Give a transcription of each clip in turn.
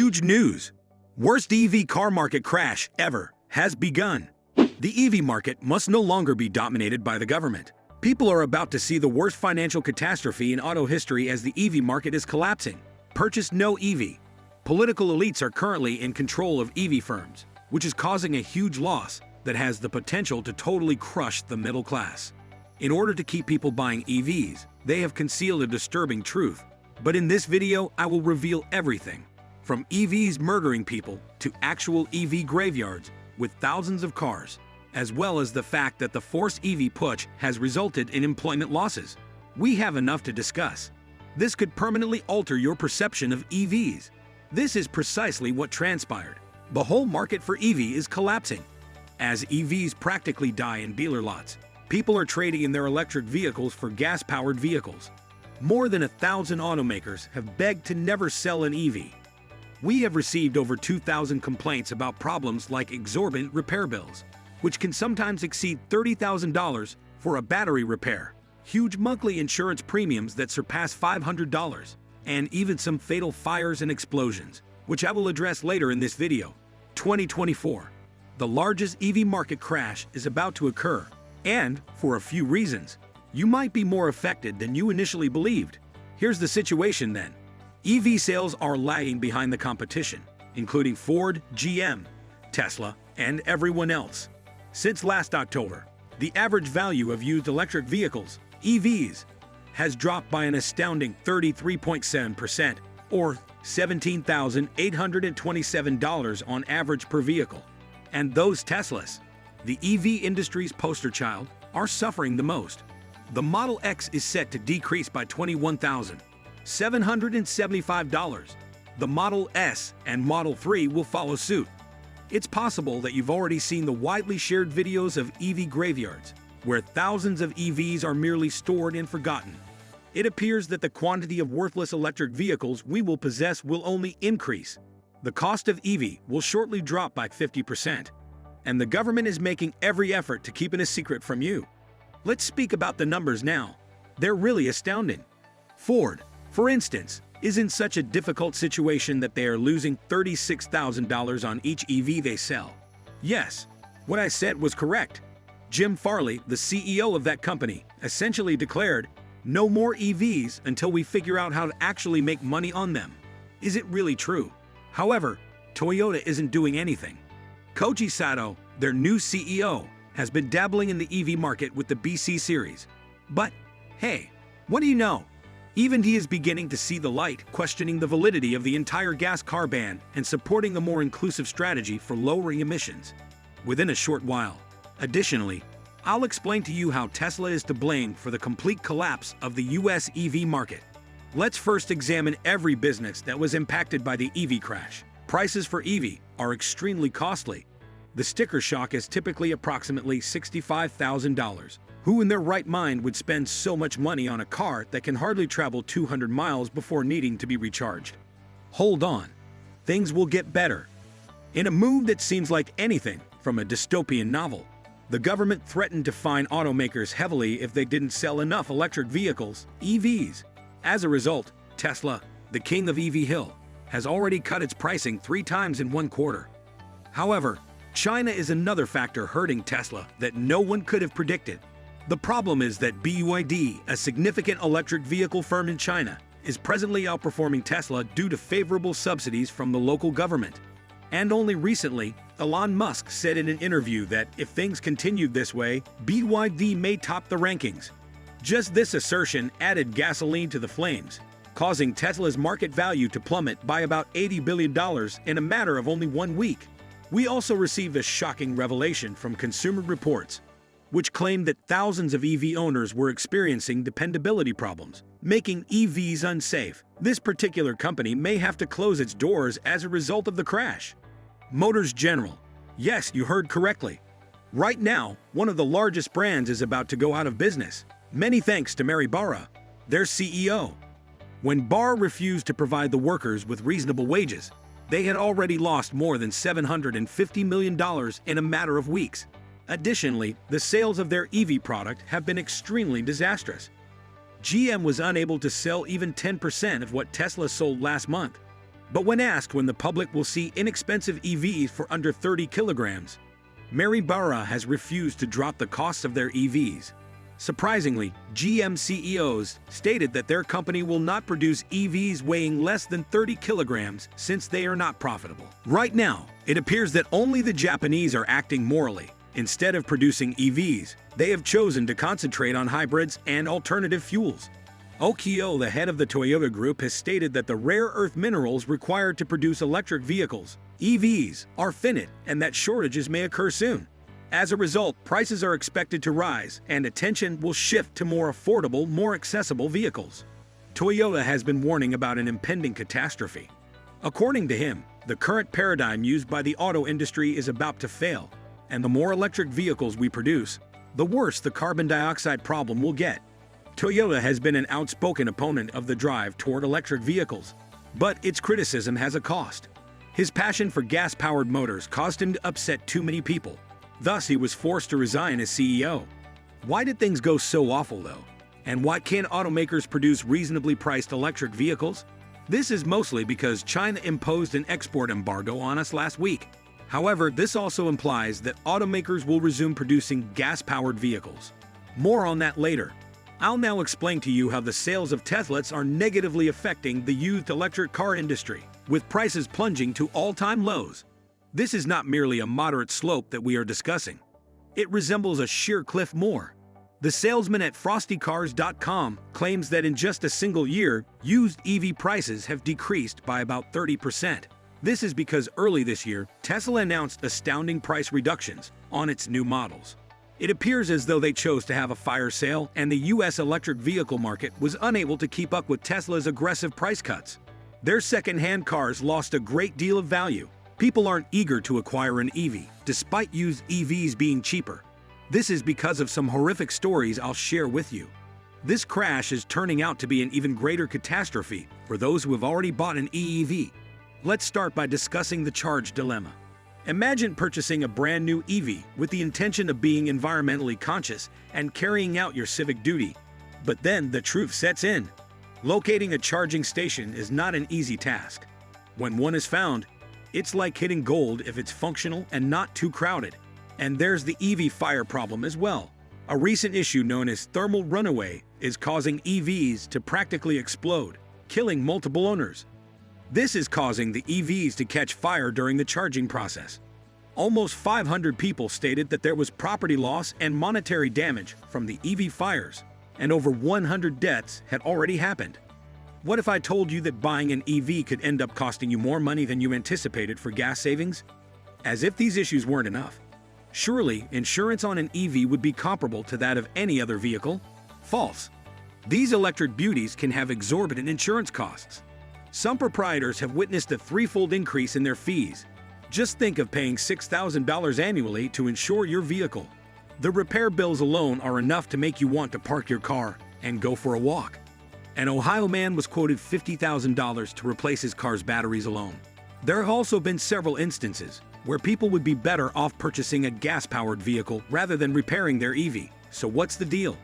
Huge news! Worst EV car market crash ever has begun. The EV market must no longer be dominated by the government. People are about to see the worst financial catastrophe in auto history as the EV market is collapsing. Purchase no EV. Political elites are currently in control of EV firms, which is causing a huge loss that has the potential to totally crush the middle class. In order to keep people buying EVs, they have concealed a disturbing truth. But in this video, I will reveal everything, from EVs murdering people to actual EV graveyards with thousands of cars, as well as the fact that the forced EV push has resulted in employment losses. We have enough to discuss. This could permanently alter your perception of EVs. This is precisely what transpired. The whole market for EV is collapsing. As EVs practically die in dealer lots, people are trading in their electric vehicles for gas-powered vehicles. More than 1,000 automakers have begged to never sell an EV. We have received over 2,000 complaints about problems like exorbitant repair bills, which can sometimes exceed $30,000 for a battery repair, huge monthly insurance premiums that surpass $500, and even some fatal fires and explosions, which I will address later in this video. 2024. The largest EV market crash is about to occur, and for a few reasons. You might be more affected than you initially believed. Here's the situation then. EV sales are lagging behind the competition, including Ford, GM, Tesla, and everyone else. Since last October, the average value of used electric vehicles, EVs, has dropped by an astounding 33.7%, or $17,827 on average per vehicle. And those Teslas, the EV industry's poster child, are suffering the most. The Model X is set to decrease by $21,775. The Model S and Model 3 will follow suit. It's possible that you've already seen the widely shared videos of EV graveyards, where thousands of EVs are merely stored and forgotten. It appears that the quantity of worthless electric vehicles we will possess will only increase. The cost of EV will shortly drop by 50%, and the government is making every effort to keep it a secret from you. Let's speak about the numbers now. They're really astounding. Ford, for instance, is in such a difficult situation that they are losing $36,000 on each EV they sell. Yes, what I said was correct. Jim Farley, the CEO of that company, essentially declared, "No more EVs until we figure out how to actually make money on them." Is it really true? However, Toyota isn't doing anything. Koji Sato, their new CEO, has been dabbling in the EV market with the BC series. But, hey, what do you know? Even he is beginning to see the light, questioning the validity of the entire gas car ban and supporting a more inclusive strategy for lowering emissions within a short while. Additionally, I'll explain to you how Tesla is to blame for the complete collapse of the US EV market. Let's first examine every business that was impacted by the EV crash. Prices for EV are extremely costly. The sticker shock is typically approximately $65,000. Who in their right mind would spend so much money on a car that can hardly travel 200 miles before needing to be recharged? Hold on. Things will get better. In a move that seems like anything from a dystopian novel, the government threatened to fine automakers heavily if they didn't sell enough electric vehicles, EVs. As a result, Tesla, the king of EV Hill, has already cut its pricing 3 times in 1 quarter. However, China is another factor hurting Tesla that no one could have predicted. The problem is that BYD, a significant electric vehicle firm in China, is presently outperforming Tesla due to favorable subsidies from the local government. And only recently, Elon Musk said in an interview that if things continued this way, BYD may top the rankings. Just this assertion added gasoline to the flames, causing Tesla's market value to plummet by about $80 billion in a matter of only 1 week. We also received a shocking revelation from Consumer Reports, which claimed that thousands of EV owners were experiencing dependability problems, making EVs unsafe. This particular company may have to close its doors as a result of the crash. Motors General. Yes, you heard correctly. Right now, one of the largest brands is about to go out of business. Many thanks to Mary Barra, their CEO. When Barra refused to provide the workers with reasonable wages, they had already lost more than $750 million in a matter of weeks. Additionally, the sales of their EV product have been extremely disastrous. GM was unable to sell even 10% of what Tesla sold last month. But when asked when the public will see inexpensive EVs for under 30 kilograms, Mary Barra has refused to drop the cost of their EVs. Surprisingly, GM CEOs stated that their company will not produce EVs weighing less than 30 kilograms since they are not profitable. Right now, it appears that only the Japanese are acting morally. Instead of producing EVs, they have chosen to concentrate on hybrids and alternative fuels. Okio, the head of the Toyota Group, has stated that the rare earth minerals required to produce electric vehicles, EVs, are finite and that shortages may occur soon. As a result, prices are expected to rise and attention will shift to more affordable, more accessible vehicles. Toyota has been warning about an impending catastrophe. According to him, the current paradigm used by the auto industry is about to fail, and the more electric vehicles we produce, the worse the carbon dioxide problem will get. Toyota has been an outspoken opponent of the drive toward electric vehicles, but its criticism has a cost. His passion for gas-powered motors caused him to upset too many people. Thus, he was forced to resign as CEO. Why did things go so awful, though? And why can't automakers produce reasonably priced electric vehicles? This is mostly because China imposed an export embargo on us last week. However, this also implies that automakers will resume producing gas-powered vehicles. More on that later. I'll now explain to you how the sales of Teslas are negatively affecting the used electric car industry, with prices plunging to all-time lows. This is not merely a moderate slope that we are discussing. It resembles a sheer cliff more. The salesman at frostycars.com claims that in just a single year, used EV prices have decreased by about 30%. This is because early this year, Tesla announced astounding price reductions on its new models. It appears as though they chose to have a fire sale, and the US electric vehicle market was unable to keep up with Tesla's aggressive price cuts. Their second-hand cars lost a great deal of value. People aren't eager to acquire an EV, despite used EVs being cheaper. This is because of some horrific stories I'll share with you. This crash is turning out to be an even greater catastrophe for those who have already bought an EEV. Let's start by discussing the charge dilemma. Imagine purchasing a brand new EV with the intention of being environmentally conscious and carrying out your civic duty. But then the truth sets in. Locating a charging station is not an easy task. When one is found, it's like hitting gold if it's functional and not too crowded. And there's the EV fire problem as well. A recent issue known as thermal runaway is causing EVs to practically explode, killing multiple owners. This is causing the EVs to catch fire during the charging process. Almost 500 people stated that there was property loss and monetary damage from the EV fires, and over 100 deaths had already happened. What if I told you that buying an EV could end up costing you more money than you anticipated for gas savings? As if these issues weren't enough. Surely, insurance on an EV would be comparable to that of any other vehicle? False. These electric beauties can have exorbitant insurance costs. Some proprietors have witnessed a threefold increase in their fees. Just think of paying $6,000 annually to insure your vehicle. The repair bills alone are enough to make you want to park your car and go for a walk. An Ohio man was quoted $50,000 to replace his car's batteries alone. There have also been several instances where people would be better off purchasing a gas-powered vehicle rather than repairing their EV. So what's the deal?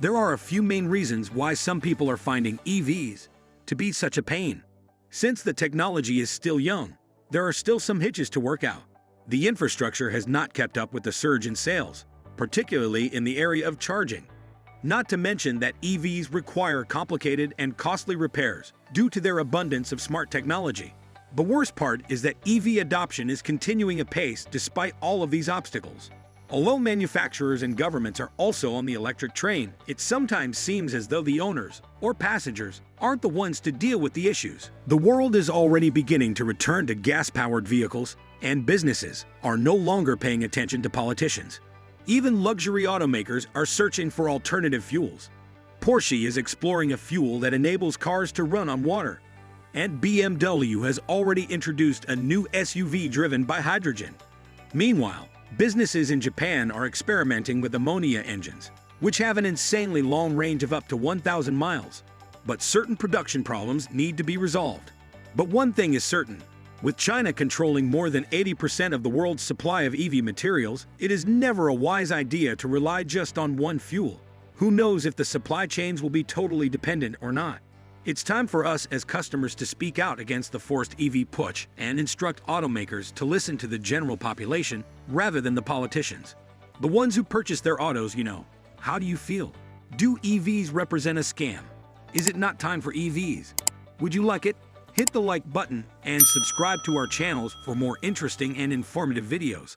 There are a few main reasons why some people are finding EVs to be such a pain. Since the technology is still young, there are still some hitches to work out. The infrastructure has not kept up with the surge in sales, particularly in the area of charging. Not to mention that EVs require complicated and costly repairs due to their abundance of smart technology. The worst part is that EV adoption is continuing apace despite all of these obstacles. Although manufacturers and governments are also on the electric train, it sometimes seems as though the owners or passengers aren't the ones to deal with the issues. The world is already beginning to return to gas-powered vehicles, and businesses are no longer paying attention to politicians. Even luxury automakers are searching for alternative fuels. Porsche is exploring a fuel that enables cars to run on water. And BMW has already introduced a new SUV driven by hydrogen. Meanwhile, businesses in Japan are experimenting with ammonia engines, which have an insanely long range of up to 1,000 miles. But certain production problems need to be resolved. But one thing is certain. With China controlling more than 80% of the world's supply of EV materials, it is never a wise idea to rely just on one fuel. Who knows if the supply chains will be totally dependent or not? It's time for us as customers to speak out against the forced EV push and instruct automakers to listen to the general population rather than the politicians. The ones who purchase their autos, How do you feel? Do EVs represent a scam? Is it not time for EVs? Would you like it? Hit the like button and subscribe to our channels for more interesting and informative videos.